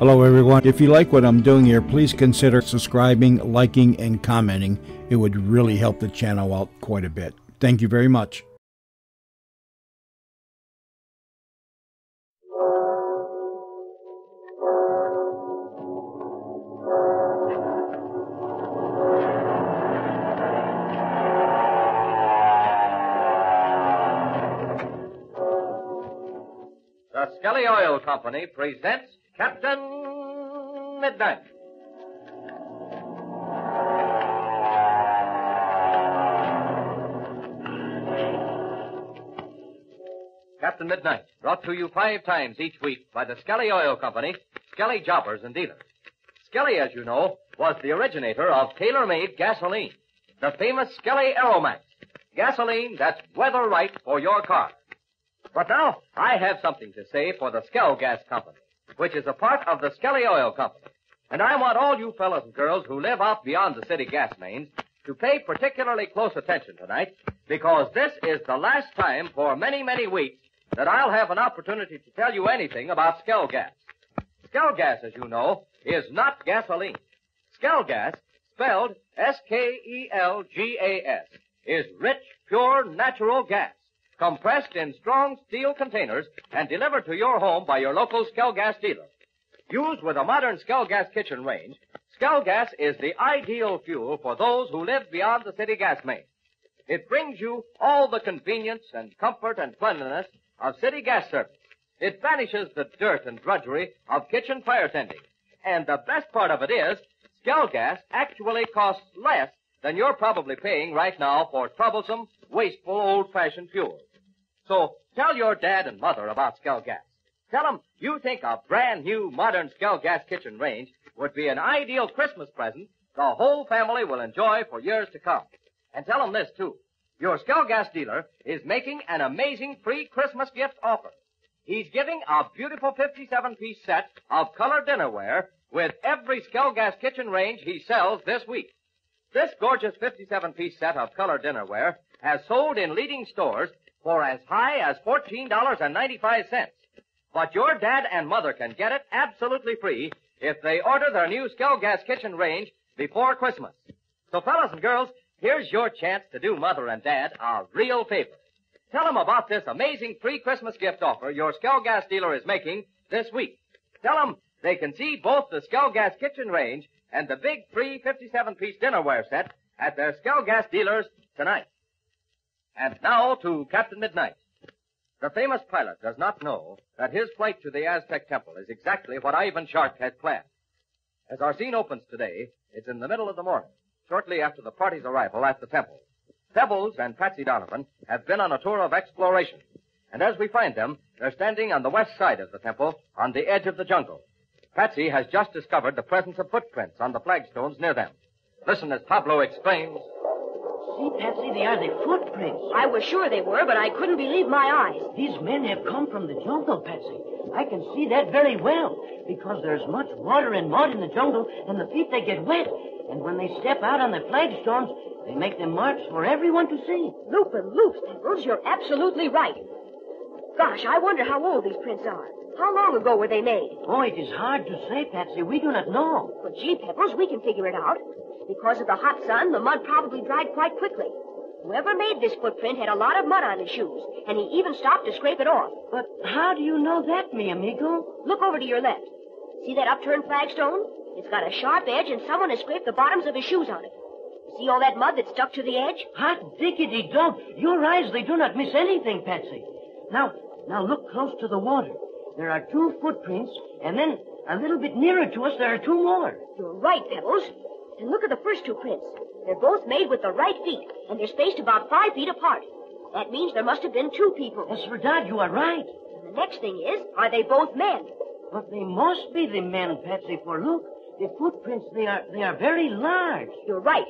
Hello, everyone. If you like what I'm doing here, please consider subscribing, liking, and commenting. It would really help the channel out quite a bit. Thank you very much. The Skelly Oil Company presents Captain Midnight. Captain Midnight, brought to you 5 times each week by the Skelly Oil Company, Skelly Jobbers and Dealers. Skelly, as you know, was the originator of tailor-made gasoline, the famous Skelly Aeromax, gasoline that's weather right for your car. But now, I have something to say for the Skell Gas Company, which is a part of the Skelly Oil Company. And I want all you fellas and girls who live out beyond the city gas mains to pay particularly close attention tonight, because this is the last time for many, many weeks that I'll have an opportunity to tell you anything about Skell Gas. Skell Gas, as you know, is not gasoline. Skell Gas, spelled S-K-E-L-G-A-S, is rich, pure, natural gas, compressed in strong steel containers and delivered to your home by your local Skell Gas dealer. Used with a modern Skell Gas kitchen range, Skell Gas is the ideal fuel for those who live beyond the city gas main. It brings you all the convenience and comfort and cleanliness of city gas service. It banishes the dirt and drudgery of kitchen fire tending. And the best part of it is, Skell Gas actually costs less than you're probably paying right now for troublesome, wasteful, old-fashioned fuel. So tell your dad and mother about Skell Gas. Tell them you think a brand new modern Skell Gas kitchen range would be an ideal Christmas present the whole family will enjoy for years to come. And tell them this, too. Your Skell Gas dealer is making an amazing free Christmas gift offer. He's giving a beautiful 57-piece set of color dinnerware with every Skell Gas kitchen range he sells this week. This gorgeous 57-piece set of color dinnerware has sold in leading stores for as high as $14.95. But your dad and mother can get it absolutely free if they order their new Skell Gas kitchen range before Christmas. So, fellas and girls, here's your chance to do Mother and Dad a real favor. Tell them about this amazing free Christmas gift offer your Skell Gas dealer is making this week. Tell them they can see both the Skell Gas kitchen range and the big free 57-piece dinnerware set at their Skell Gas dealers tonight. And now to Captain Midnight. The famous pilot does not know that his flight to the Aztec Temple is exactly what Ivan Shark had planned. As our scene opens today, it's in the middle of the morning, shortly after the party's arrival at the temple. Pebbles and Patsy Donovan have been on a tour of exploration, and as we find them, they're standing on the west side of the temple on the edge of the jungle. Patsy has just discovered the presence of footprints on the flagstones near them. Listen as Pablo explains. See, Patsy, they are the footprints. I was sure they were, but I couldn't believe my eyes. These men have come from the jungle, Patsy. I can see that very well, because there's much water and mud in the jungle, and the feet, they get wet. And when they step out on the flagstones, they make them marks for everyone to see. Loopin' loops, Pebbles, you're absolutely right. Gosh, I wonder how old these prints are. How long ago were they made? Oh, it is hard to say, Patsy. We do not know. But gee, Pebbles, we can figure it out. Because of the hot sun, the mud probably dried quite quickly. Whoever made this footprint had a lot of mud on his shoes, and he even stopped to scrape it off. But how do you know that, mi amigo? Look over to your left. See that upturned flagstone? It's got a sharp edge, and someone has scraped the bottoms of his shoes on it. See all that mud that's stuck to the edge? Hot diggity dog. Your eyes, they do not miss anything, Patsy. Now look close to the water. There are 2 footprints, and then a little bit nearer to us, there are 2 more. You're right, Pebbles. And look at the first 2 prints. They're both made with the right feet, and they're spaced about 5 feet apart. That means there must have been 2 people. Yes, verdad, you are right. And the next thing is, are they both men? But they must be the men, Patsy, for look, the footprints, they are very large. You're right.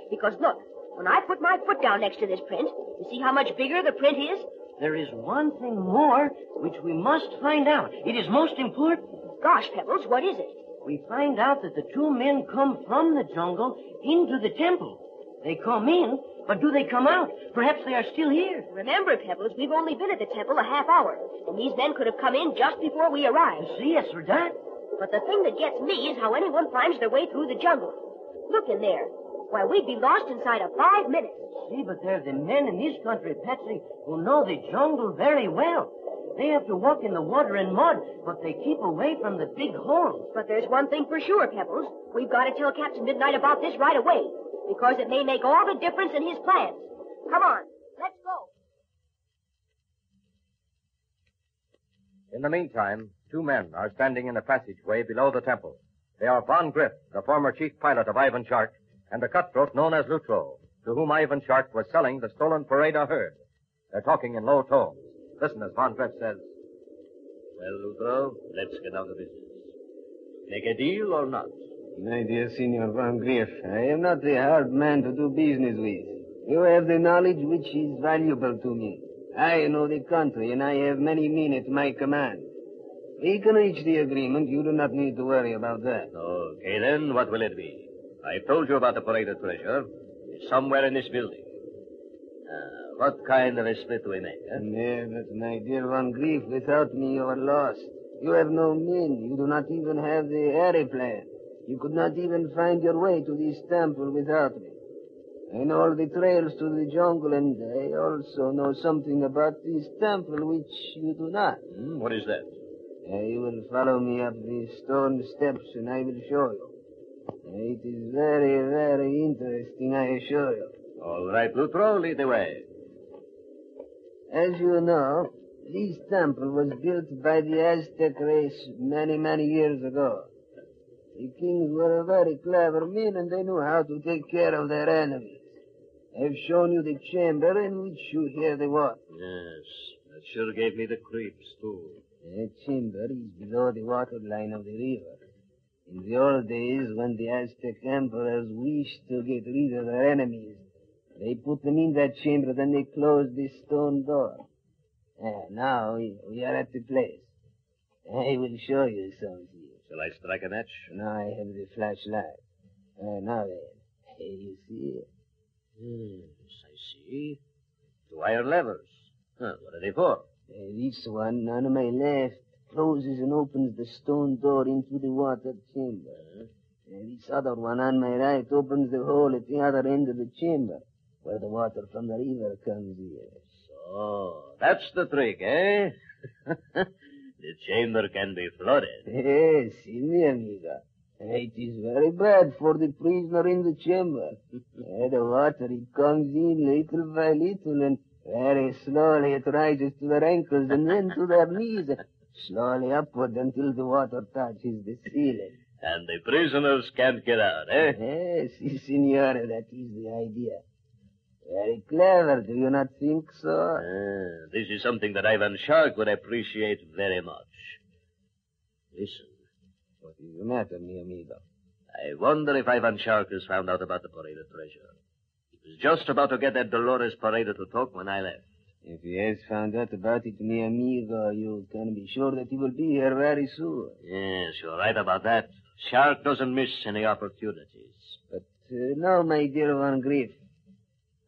Because look, when I put my foot down next to this print, you see how much bigger the print is? There is one thing more which we must find out. It is most important. Gosh, Pebbles, what is it? We find out that the 2 men come from the jungle into the temple. They come in, but do they come out? Perhaps they are still here. Remember, Pebbles, we've only been at the temple a half hour, and these men could have come in just before we arrived. You see, yes, verdad. But the thing that gets me is how anyone finds their way through the jungle. Look in there. Why, we'd be lost inside of 5 minutes. See, but there's the men in this country, Patsy, who know the jungle very well. They have to walk in the water and mud, but they keep away from the big holes. But there's one thing for sure, Pebbles. We've got to tell Captain Midnight about this right away, because it may make all the difference in his plans. Come on, let's go. In the meantime, 2 men are standing in a passageway below the temple. They are Von Griff, the former chief pilot of Ivan Shark, and the cutthroat known as Lutro, to whom Ivan Shark was selling the stolen Perada herd. They're talking in low tones. Listen as Von Griff says. Well, Lutro, let's get down to business. Make a deal or not? My dear Senor Van Grief, I am not a hard man to do business with. You have the knowledge which is valuable to me. I know the country, and I have many men at my command. We can reach the agreement. You do not need to worry about that. Okay, then, what will it be? I've told you about the paraded treasure. It's somewhere in this building. What kind of a split do we make, eh? Yeah, but my dear Van Grief, without me you are lost. You have no men. You do not even have the aeroplane. You could not even find your way to this temple without me. I know all the trails to the jungle, and I also know something about this temple which you do not. What is that? You will follow me up the stone steps, and I will show you. It is very, very interesting, I assure you. All right, Lutro, lead the way. As you know, this temple was built by the Aztec race many, many years ago. The kings were very clever men, and they knew how to take care of their enemies. I've shown you the chamber in which you hear the water. Yes, that sure gave me the creeps, too. That chamber is below the water line of the river. In the old days, when the Aztec emperors wished to get rid of their enemies, they put them in that chamber, then they closed the stone door. Now we are at the place. I will show you something. Shall I strike a match? Now I have the flashlight. Now then, you see it? Yes, I see. 2 iron levers. What are they for? This one on my left closes and opens the stone door into the water chamber. This other one on my right opens the hole at the other end of the chamber, where the water from the river comes in. So, that's the trick, eh? The chamber can be flooded. Yes, mi amiga. It is very bad for the prisoner in the chamber. The water, it comes in little by little, and very slowly it rises to their ankles and then to their knees, slowly upward until the water touches the ceiling. And the prisoners can't get out, eh? Yes, signora, that is the idea. Very clever, do you not think so? This is something that Ivan Shark would appreciate very much. Listen. What is the matter, mi amigo? I wonder if Ivan Shark has found out about the Perada treasure. He was just about to get that Dolores Perada to talk when I left. If he has found out about it, mi amigo, you can be sure that he will be here very soon. Yes, you're right about that. Shark doesn't miss any opportunities. But now, my dear Van Grief,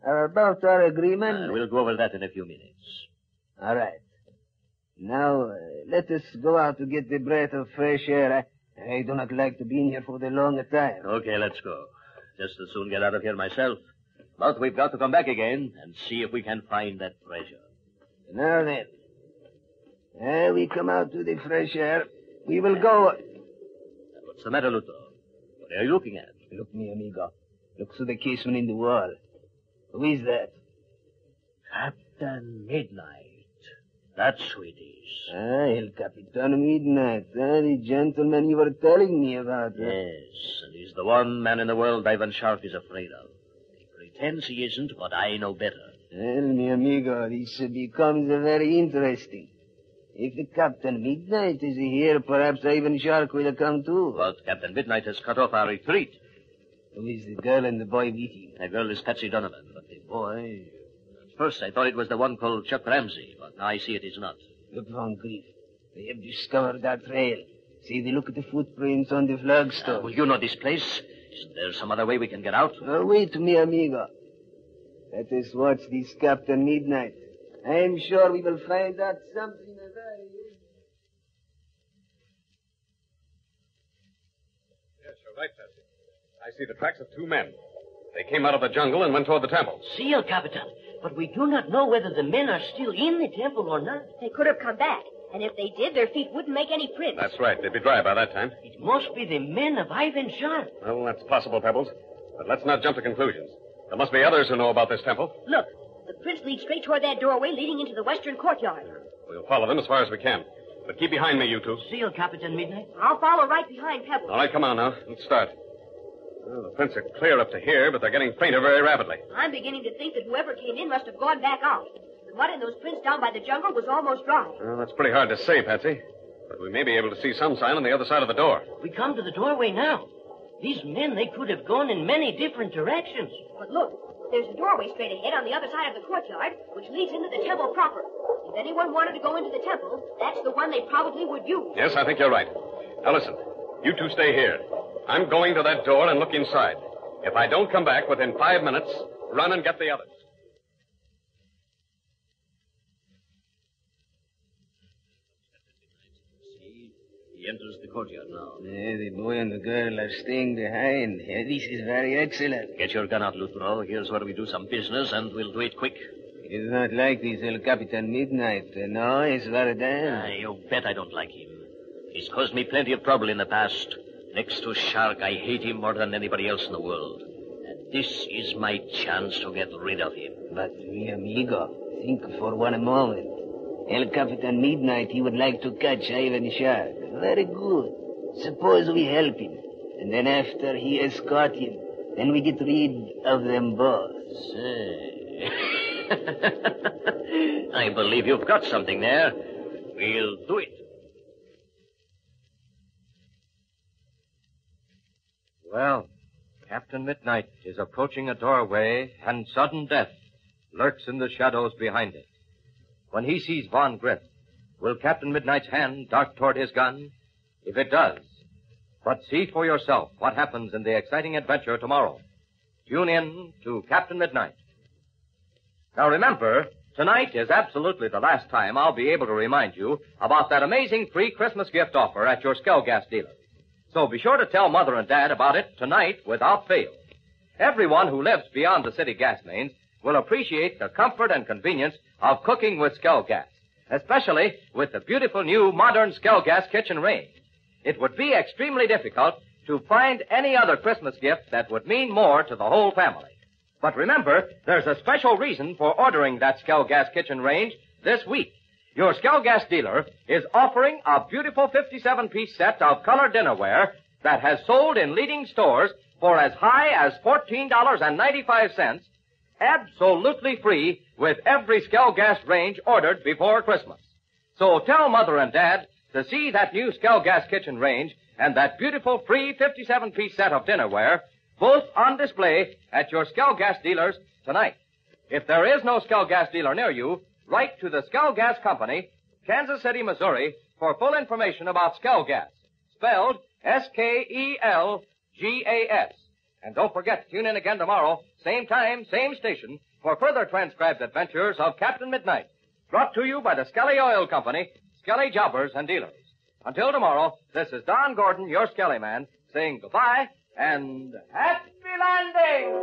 about our agreement... We'll go over that in a few minutes. All right. Now, let us go out to get the breath of fresh air. I do not like to be in here for the long time. Okay, let's go. Just as soon get out of here myself. But we've got to come back again and see if we can find that treasure. Now then, we come out to the fresh air. We will go... What's the matter, Luto? What are you looking at? Look, mi amigo. Look through the casement in the wall. Who is that? Captain Midnight. That's who it is. El Capitan Midnight. The gentleman you were telling me about. Yes, and he's the one man in the world Ivan Shark is afraid of. He pretends he isn't, but I know better. Well, mi amigo, this becomes very interesting. If the Captain Midnight is here, perhaps Ivan Shark will come too. But Captain Midnight has cut off our retreat. Who is the girl and the boy with him? The girl is Patsy Donovan, but the boy... At first I thought it was the one called Chuck Ramsey, but now I see it is not. Look, Von Grief. They have discovered our trail. See, they look at the footprints on the flagstone. Well, you know this place. Isn't there some other way we can get out? Wait, mi amigo. Let us watch this Captain Midnight. I am sure we will find out something very... You're right, Patsy. I see the tracks of two men. They came out of the jungle and went toward the temple. Si, El Capitan. But we do not know whether the men are still in the temple or not. They could have come back. And if they did, their feet wouldn't make any prints. That's right. They'd be dry by that time. It must be the men of Ivan Sharp. Well, that's possible, Pebbles. But let's not jump to conclusions. There must be others who know about this temple. Look, the prints lead straight toward that doorway leading into the western courtyard. We'll follow them as far as we can. But keep behind me, you two. Si, El Capitan Midnight. I'll follow right behind Pebbles. All right, come on now. Let's start. Well, the prints are clear up to here, but they're getting fainter very rapidly. I'm beginning to think that whoever came in must have gone back out. The mud in those prints down by the jungle was almost dry. Well, that's pretty hard to say, Patsy. But we may be able to see some sign on the other side of the door. We come to the doorway now. These men, they could have gone in many different directions. But look, there's a doorway straight ahead on the other side of the courtyard, which leads into the temple proper. If anyone wanted to go into the temple, that's the one they probably would use. Yes, I think you're right. Now listen, you two stay here. I'm going to that door and look inside. If I don't come back within 5 minutes, run and get the others. He enters the courtyard now. The boy and the girl are staying behind. This is very excellent. Get your gun out, Lutro. Here's where we do some business, and we'll do it quick. He's not like this El Capitan Midnight. No, it's Vardan. You bet I don't like him. He's caused me plenty of trouble in the past. Next to Shark, I hate him more than anybody else in the world. And this is my chance to get rid of him. But, mi amigo, think for one moment. El Capitan Midnight, he would like to catch Ivan Shark. Very good. Suppose we help him. And then after he has caught him, then we get rid of them both. Say. I believe you've got something there. We'll do it. Well, Captain Midnight is approaching a doorway, and sudden death lurks in the shadows behind it. When he sees Von Griff, will Captain Midnight's hand dart toward his gun? If it does, but see for yourself what happens in the exciting adventure tomorrow. Tune in to Captain Midnight. Now remember, tonight is absolutely the last time I'll be able to remind you about that amazing free Christmas gift offer at your Skell Gas dealer. So be sure to tell Mother and Dad about it tonight without fail. Everyone who lives beyond the city gas mains will appreciate the comfort and convenience of cooking with Skell Gas, especially with the beautiful new modern Skell Gas kitchen range. It would be extremely difficult to find any other Christmas gift that would mean more to the whole family. But remember, there's a special reason for ordering that Skell Gas kitchen range this week. Your Skell Gas dealer is offering a beautiful 57-piece set of color dinnerware that has sold in leading stores for as high as $14.95, absolutely free with every Skell Gas range ordered before Christmas. So tell Mother and Dad to see that new Skell Gas kitchen range and that beautiful free 57-piece set of dinnerware, both on display at your Skell Gas dealers tonight. If there is no Skell Gas dealer near you, write to the Skell Gas Company, Kansas City, Missouri, for full information about Skell Gas, spelled S-K-E-L-G-A-S. And don't forget to tune in again tomorrow, same time, same station, for further transcribed adventures of Captain Midnight, brought to you by the Skelly Oil Company, Skelly Jobbers and Dealers. Until tomorrow, this is Don Gordon, your Skelly Man, saying goodbye and happy landing!